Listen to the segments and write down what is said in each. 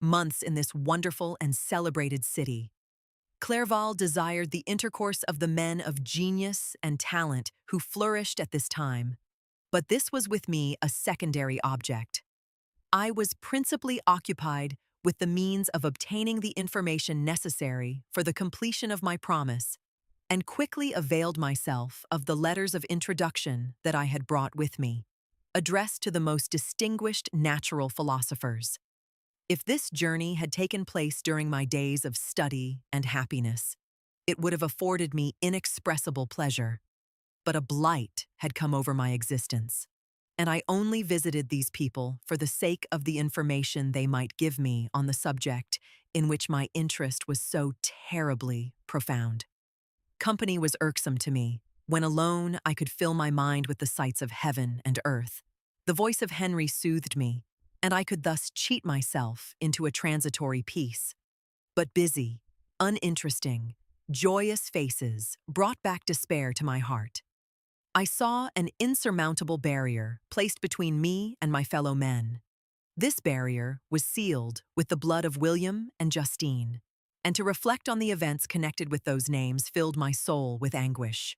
months in this wonderful and celebrated city. Clerval desired the intercourse of the men of genius and talent who flourished at this time. But this was with me a secondary object. I was principally occupied with the means of obtaining the information necessary for the completion of my promise, and quickly availed myself of the letters of introduction that I had brought with me, addressed to the most distinguished natural philosophers. If this journey had taken place during my days of study and happiness, it would have afforded me inexpressible pleasure. But a blight had come over my existence, and I only visited these people for the sake of the information they might give me on the subject in which my interest was so terribly profound. Company was irksome to me. When alone, I could fill my mind with the sights of heaven and earth. The voice of Henry soothed me, and I could thus cheat myself into a transitory peace. But busy, uninteresting, joyous faces brought back despair to my heart. I saw an insurmountable barrier placed between me and my fellow men. This barrier was sealed with the blood of William and Justine, and to reflect on the events connected with those names filled my soul with anguish.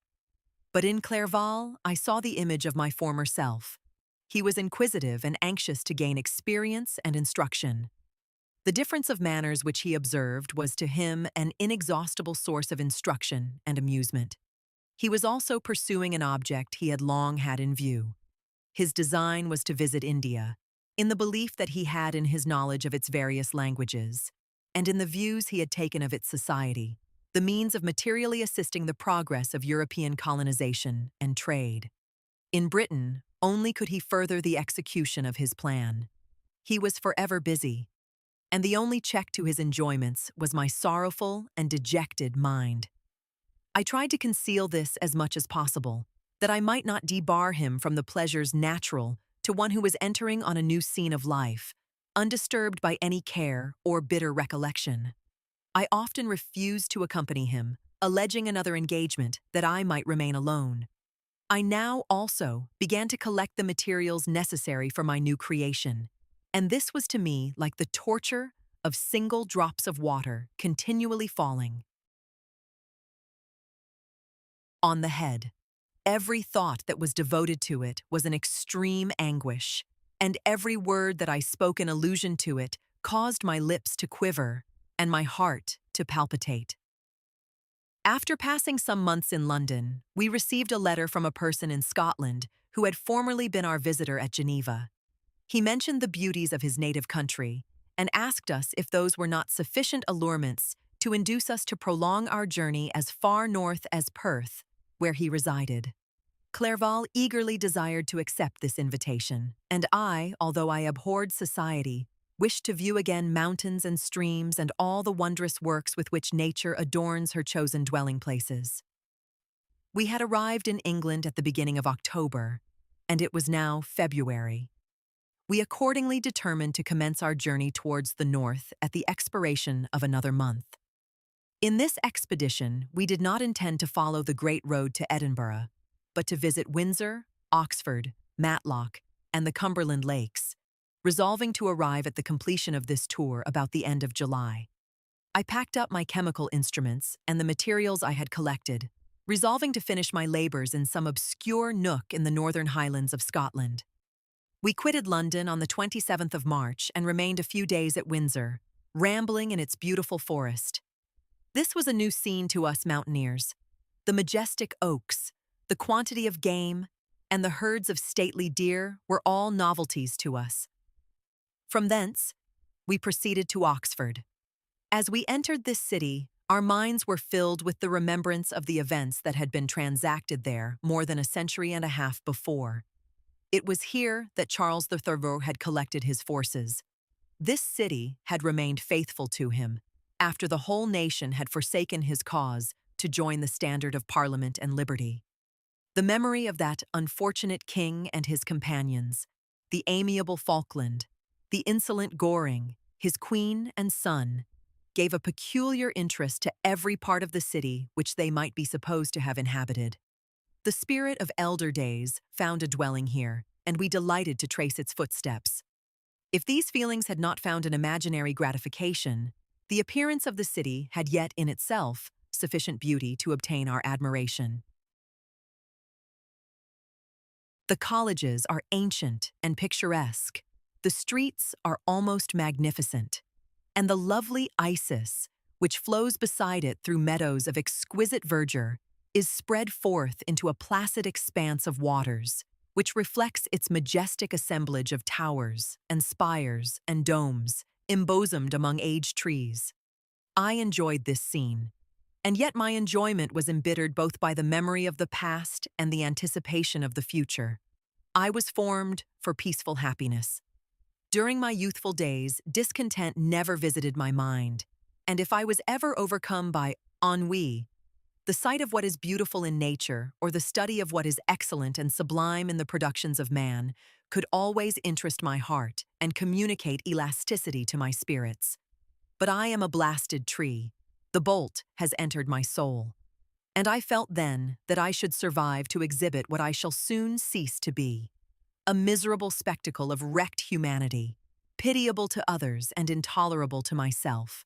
But in Clerval, I saw the image of my former self. He was inquisitive and anxious to gain experience and instruction. The difference of manners which he observed was to him an inexhaustible source of instruction and amusement. He was also pursuing an object he had long had in view. His design was to visit India, in the belief that he had in his knowledge of its various languages, and in the views he had taken of its society, the means of materially assisting the progress of European colonization and trade. In Britain, only could he further the execution of his plan. He was forever busy, and the only check to his enjoyments was my sorrowful and dejected mind. I tried to conceal this as much as possible, that I might not debar him from the pleasures natural to one who was entering on a new scene of life, undisturbed by any care or bitter recollection. I often refused to accompany him, alleging another engagement that I might remain alone. I now also began to collect the materials necessary for my new creation, and this was to me like the torture of single drops of water continually falling on the head. Every thought that was devoted to it was an extreme anguish, and every word that I spoke in allusion to it caused my lips to quiver and my heart to palpitate. After passing some months in London, we received a letter from a person in Scotland who had formerly been our visitor at Geneva. He mentioned the beauties of his native country and asked us if those were not sufficient allurements to induce us to prolong our journey as far north as Perth, where he resided. Clerval eagerly desired to accept this invitation, and I, although I abhorred society, wished to view again mountains and streams and all the wondrous works with which nature adorns her chosen dwelling places. We had arrived in England at the beginning of October, and it was now February. We accordingly determined to commence our journey towards the north at the expiration of another month. In this expedition, we did not intend to follow the great road to Edinburgh, but to visit Windsor, Oxford, Matlock, and the Cumberland Lakes, resolving to arrive at the completion of this tour about the end of July. I packed up my chemical instruments and the materials I had collected, resolving to finish my labors in some obscure nook in the northern highlands of Scotland. We quitted London on the 27th of March and remained a few days at Windsor, rambling in its beautiful forest. This was a new scene to us mountaineers. The majestic oaks, the quantity of game, and the herds of stately deer were all novelties to us. From thence, we proceeded to Oxford. As we entered this city, our minds were filled with the remembrance of the events that had been transacted there more than a century and a half before. It was here that Charles III had collected his forces. This city had remained faithful to him, after the whole nation had forsaken his cause to join the standard of Parliament and liberty. The memory of that unfortunate king and his companions, the amiable Falkland, the insolent Goring, his queen and son, gave a peculiar interest to every part of the city which they might be supposed to have inhabited. The spirit of elder days found a dwelling here, and we delighted to trace its footsteps. If these feelings had not found an imaginary gratification, the appearance of the city had yet in itself sufficient beauty to obtain our admiration. The colleges are ancient and picturesque. The streets are almost magnificent. And the lovely Isis, which flows beside it through meadows of exquisite verdure, is spread forth into a placid expanse of waters, which reflects its majestic assemblage of towers and spires and domes, embosomed among aged trees. I enjoyed this scene, and yet my enjoyment was embittered both by the memory of the past and the anticipation of the future. I was formed for peaceful happiness. During my youthful days, discontent never visited my mind, and if I was ever overcome by ennui, the sight of what is beautiful in nature or the study of what is excellent and sublime in the productions of man could always interest my heart and communicate elasticity to my spirits. But I am a blasted tree. The bolt has entered my soul. And I felt then that I should survive to exhibit what I shall soon cease to be. A miserable spectacle of wrecked humanity, pitiable to others and intolerable to myself.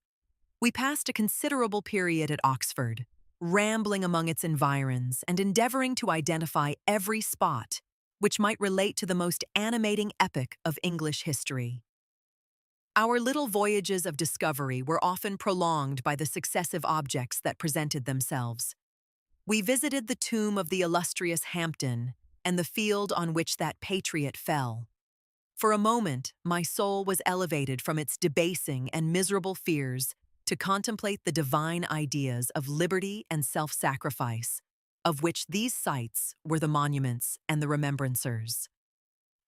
We passed a considerable period at Oxford, rambling among its environs and endeavoring to identify every spot which might relate to the most animating epoch of English history. Our little voyages of discovery were often prolonged by the successive objects that presented themselves. We visited the tomb of the illustrious Hampden and the field on which that patriot fell. For a moment, my soul was elevated from its debasing and miserable fears to contemplate the divine ideas of liberty and self-sacrifice, of which these sites were the monuments and the remembrancers.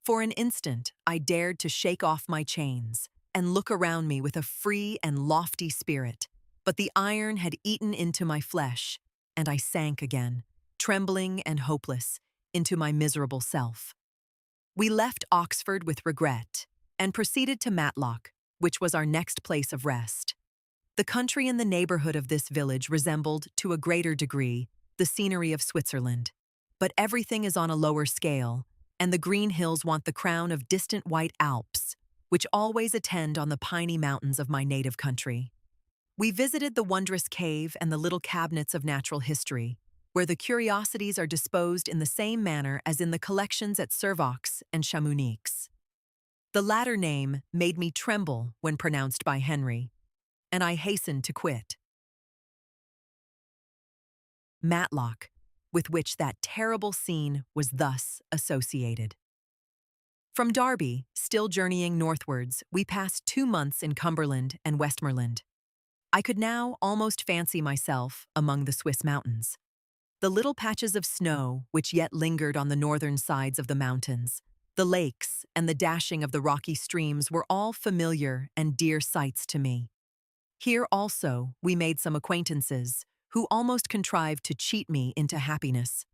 For an instant, I dared to shake off my chains and look around me with a free and lofty spirit, but the iron had eaten into my flesh, and I sank again, trembling and hopeless, into my miserable self. We left Oxford with regret and proceeded to Matlock, which was our next place of rest. The country in the neighborhood of this village resembled, to a greater degree, the scenery of Switzerland. But everything is on a lower scale, and the green hills want the crown of distant white Alps, which always attend on the piney mountains of my native country. We visited the wondrous cave and the little cabinets of natural history, where the curiosities are disposed in the same manner as in the collections at Servox and Chamonix. The latter name made me tremble when pronounced by Henry, and I hastened to quit Matlock, with which that terrible scene was thus associated. From Derby, still journeying northwards, we passed 2 months in Cumberland and Westmoreland. I could now almost fancy myself among the Swiss mountains. The little patches of snow which yet lingered on the northern sides of the mountains, the lakes and the dashing of the rocky streams were all familiar and dear sights to me. Here also we made some acquaintances who almost contrived to cheat me into happiness.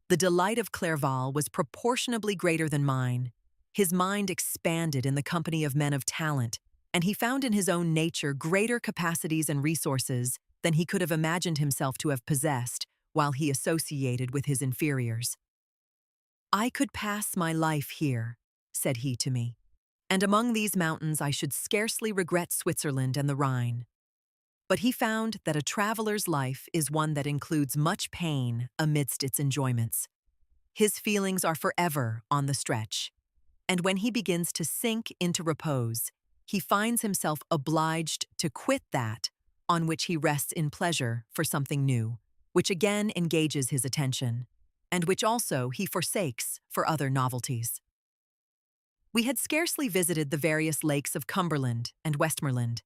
The delight of Clerval was proportionably greater than mine. His mind expanded in the company of men of talent, and he found in his own nature greater capacities and resources than he could have imagined himself to have possessed while he associated with his inferiors. "I could pass my life here," said he to me, "and among these mountains I should scarcely regret Switzerland and the Rhine." But he found that a traveler's life is one that includes much pain amidst its enjoyments. His feelings are forever on the stretch, and when he begins to sink into repose, he finds himself obliged to quit that on which he rests in pleasure for something new, which again engages his attention, and which also he forsakes for other novelties. We had scarcely visited the various lakes of Cumberland and Westmoreland,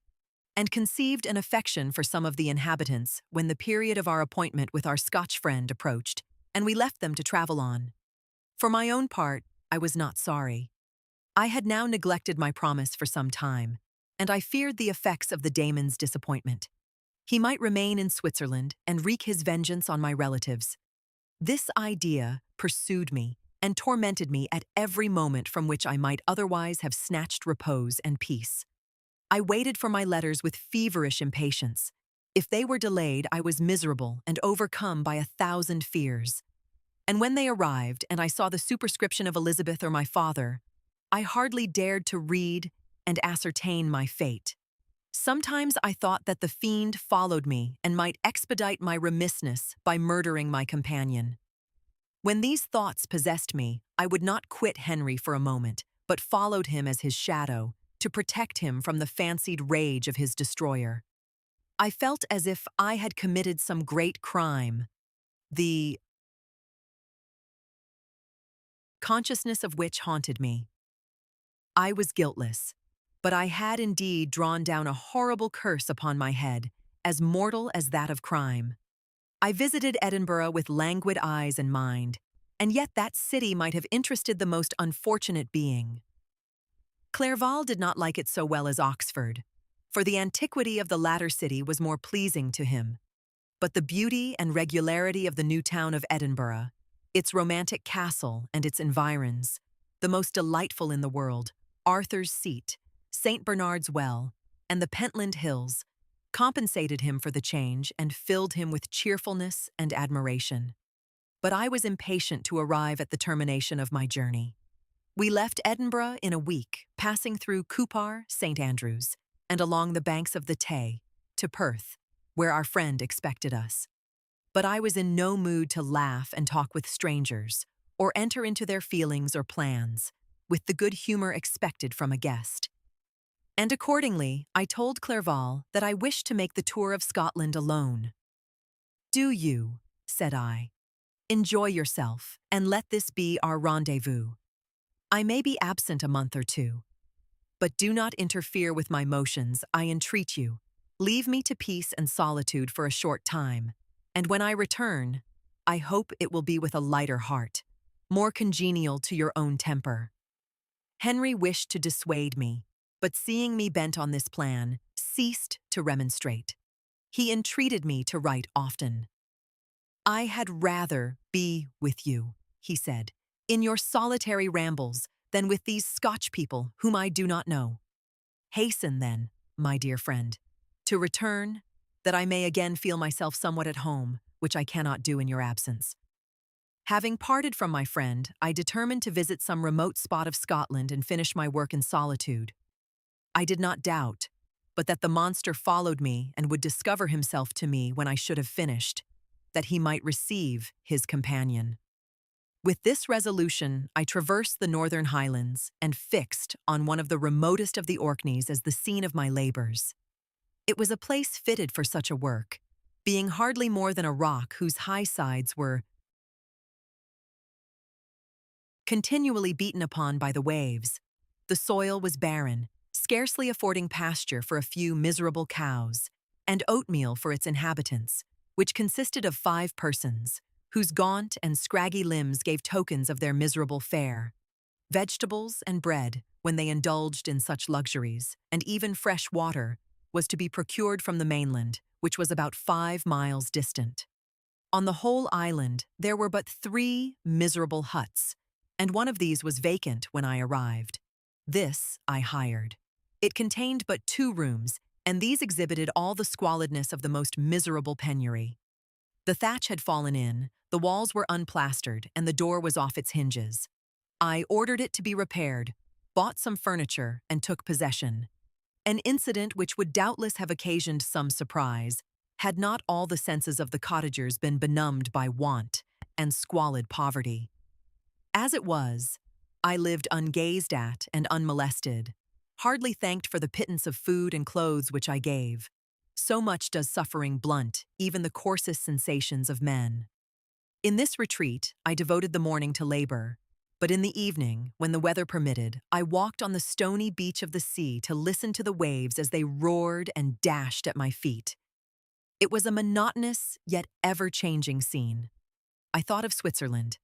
and conceived an affection for some of the inhabitants when the period of our appointment with our Scotch friend approached, and we left them to travel on. For my own part, I was not sorry. I had now neglected my promise for some time, and I feared the effects of the Damon's disappointment. He might remain in Switzerland and wreak his vengeance on my relatives. This idea pursued me and tormented me at every moment from which I might otherwise have snatched repose and peace. I waited for my letters with feverish impatience. If they were delayed, I was miserable and overcome by 1,000 fears. And when they arrived and I saw the superscription of Elizabeth or my father, I hardly dared to read and ascertain my fate. Sometimes I thought that the fiend followed me and might expedite my remissness by murdering my companion. When these thoughts possessed me, I would not quit Henry for a moment, but followed him as his shadow, to protect him from the fancied rage of his destroyer. I felt as if I had committed some great crime, the consciousness of which haunted me. I was guiltless, but I had indeed drawn down a horrible curse upon my head, as mortal as that of crime. I visited Edinburgh with languid eyes and mind, and yet that city might have interested the most unfortunate being. Clerval did not like it so well as Oxford, for the antiquity of the latter city was more pleasing to him. But the beauty and regularity of the new town of Edinburgh, its romantic castle and its environs, the most delightful in the world, Arthur's Seat, St. Bernard's Well, and the Pentland Hills, compensated him for the change and filled him with cheerfulness and admiration. But I was impatient to arrive at the termination of my journey. We left Edinburgh in a week, passing through Cupar, St. Andrews, and along the banks of the Tay, to Perth, where our friend expected us. But I was in no mood to laugh and talk with strangers, or enter into their feelings or plans, with the good humor expected from a guest. And accordingly, I told Clerval that I wished to make the tour of Scotland alone. "Do you," said I, "enjoy yourself, and let this be our rendezvous. I may be absent a month or two, but do not interfere with my motions, I entreat you. Leave me to peace and solitude for a short time, and when I return, I hope it will be with a lighter heart, more congenial to your own temper." Henry wished to dissuade me, but seeing me bent on this plan, ceased to remonstrate. He entreated me to write often. "I had rather be with you," he said, "in your solitary rambles than with these Scotch people whom I do not know. Hasten, then, my dear friend, to return, that I may again feel myself somewhat at home, which I cannot do in your absence." Having parted from my friend, I determined to visit some remote spot of Scotland and finish my work in solitude. I did not doubt, but that the monster followed me and would discover himself to me when I should have finished, that he might receive his companion. With this resolution, I traversed the Northern Highlands and fixed on one of the remotest of the Orkneys as the scene of my labors. It was a place fitted for such a work, being hardly more than a rock whose high sides were continually beaten upon by the waves. The soil was barren, scarcely affording pasture for a few miserable cows, and oatmeal for its inhabitants, which consisted of 5 persons, whose gaunt and scraggy limbs gave tokens of their miserable fare. Vegetables and bread, when they indulged in such luxuries, and even fresh water, was to be procured from the mainland, which was about 5 miles distant. On the whole island, there were but 3 miserable huts, and one of these was vacant when I arrived. This I hired. It contained but 2 rooms, and these exhibited all the squalidness of the most miserable penury. The thatch had fallen in, the walls were unplastered, and the door was off its hinges. I ordered it to be repaired, bought some furniture, and took possession. An incident which would doubtless have occasioned some surprise, had not all the senses of the cottagers been benumbed by want and squalid poverty. As it was, I lived ungazed at and unmolested, hardly thanked for the pittance of food and clothes which I gave. So much does suffering blunt even the coarsest sensations of men. In this retreat, I devoted the morning to labor, but in the evening, when the weather permitted, I walked on the stony beach of the sea to listen to the waves as they roared and dashed at my feet. It was a monotonous yet ever-changing scene. I thought of Switzerland.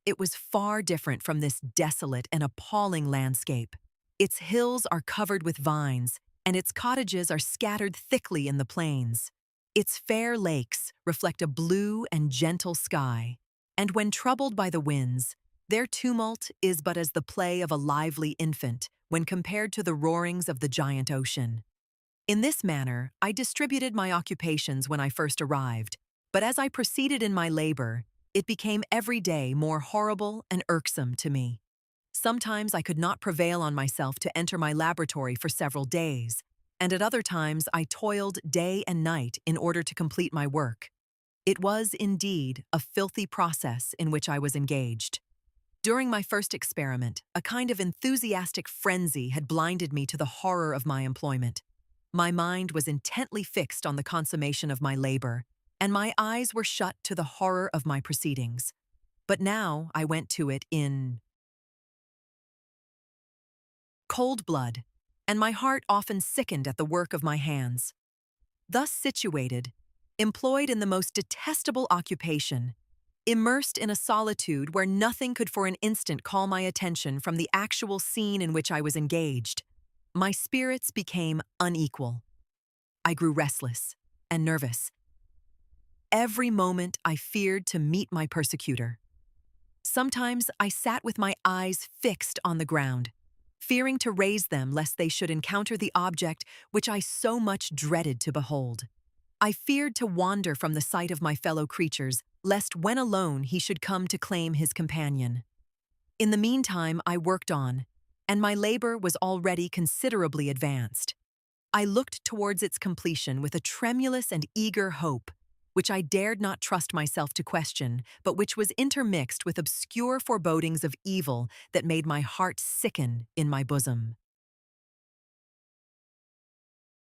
It was far different from this desolate and appalling landscape. Its hills are covered with vines, and its cottages are scattered thickly in the plains. Its fair lakes reflect a blue and gentle sky, and when troubled by the winds, their tumult is but as the play of a lively infant when compared to the roarings of the giant ocean. In this manner, I distributed my occupations when I first arrived, but as I proceeded in my labor, it became every day more horrible and irksome to me. Sometimes I could not prevail on myself to enter my laboratory for several days, and at other times I toiled day and night in order to complete my work. It was, indeed, a filthy process in which I was engaged. During my first experiment, a kind of enthusiastic frenzy had blinded me to the horror of my employment. My mind was intently fixed on the consummation of my labor, and my eyes were shut to the horror of my proceedings. But now I went to it in cold blood, and my heart often sickened at the work of my hands. Thus situated, employed in the most detestable occupation, immersed in a solitude where nothing could for an instant call my attention from the actual scene in which I was engaged, my spirits became unequal. I grew restless and nervous. Every moment I feared to meet my persecutor. Sometimes I sat with my eyes fixed on the ground, fearing to raise them lest they should encounter the object which I so much dreaded to behold. I feared to wander from the sight of my fellow creatures, lest when alone he should come to claim his companion. In the meantime, I worked on, and my labor was already considerably advanced. I looked towards its completion with a tremulous and eager hope, which I dared not trust myself to question, but which was intermixed with obscure forebodings of evil that made my heart sicken in my bosom.